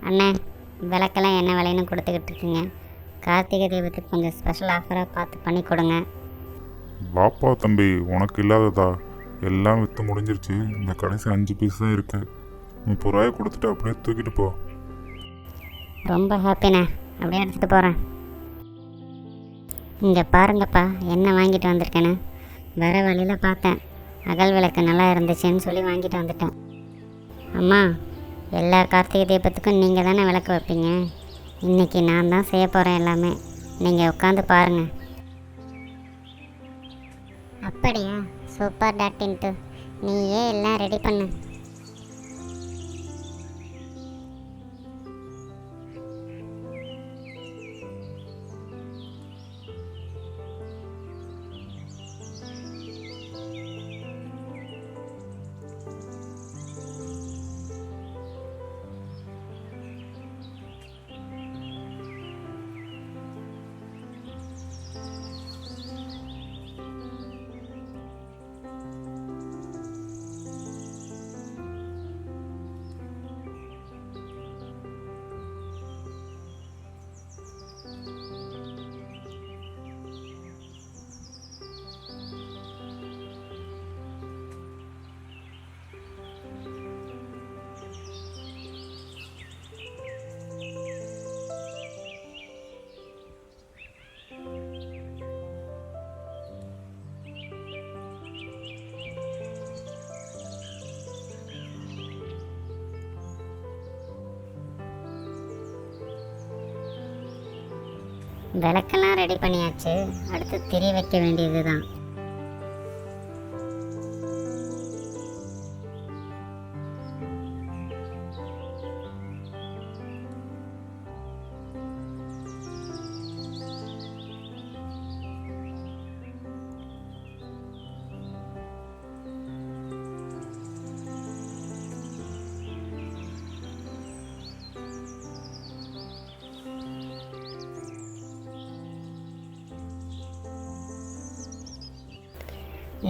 அண்ணே, விளக்கெல்லாம் என்ன விலைன்னு கொடுத்துக்கிட்டு இருக்கீங்க? கார்த்திகை தீபத்துக்கு கொஞ்சம் ஸ்பெஷல் ஆஃபராக பார்த்து பண்ணி கொடுங்க. வாப்பா தம்பி, உனக்கு இல்லாததா? எல்லாம் விற்று முடிஞ்சிருச்சு. இந்த கடைசி 5 பீஸ் தான் இருக்கு. 30 ரூபாயை கொடுத்துட்டு அப்படியே தூக்கிட்டு போ. ரொம்ப ஹாப்பிண்ணே, அப்படியே எடுத்துகிட்டு போகிறேன். இங்கே பாருங்கப்பா, என்ன வாங்கிட்டு வந்திருக்கேன்னு. வர வழியில் பார்த்தேன், அகல் விளக்கு நல்லா இருந்துச்சுன்னு சொல்லி வாங்கிட்டு வந்துட்டேன். அம்மா, எல்லா கார்த்திகை தீபத்துக்கும் நீங்கள் தானே விளக்கு வைப்பீங்க. இன்றைக்கி நான் தான் செய்ய போகிறேன் எல்லாமே. நீங்கள் உட்காந்து பாருங்கள். அப்படியா? சூப்பர் டாக்டின்ட்டு, நீயே எல்லாம் ரெடி பண்ணு. விளக்கெல்லாம் ரெடி பண்ணியாச்சு, அடுத்து திரி வைக்க வேண்டியது தான்.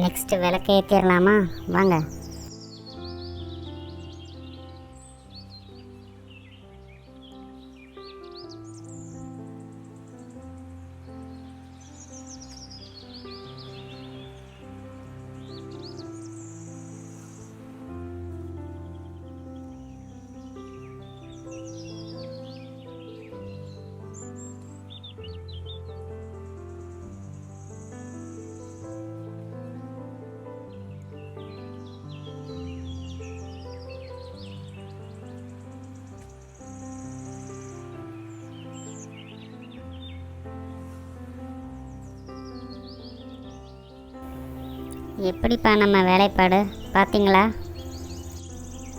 நெக்ஸ்ட் விளக்கு ஏற்றிடலாமா? வாங்க. எப்படிப்பா நம்ம வேலைப்பாடு பார்த்தீங்களா?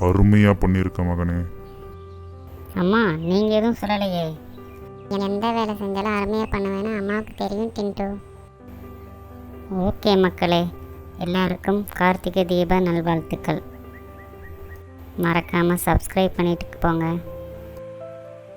அருமையாக பண்ணியிருக்க மகனே. அம்மா, நீங்கள் எதுவும் சொல்லலையே. எந்த வேலை செஞ்சாலும் அருமையாக பண்ணுவேன்னு அம்மாவுக்கு தெரியும் டின்ட்டு. ஓகே மக்களே, எல்லாருக்கும் கார்த்திகை தீப நல்வாழ்த்துக்கள். மறக்காமல் சப்ஸ்கிரைப் பண்ணிட்டு போங்க.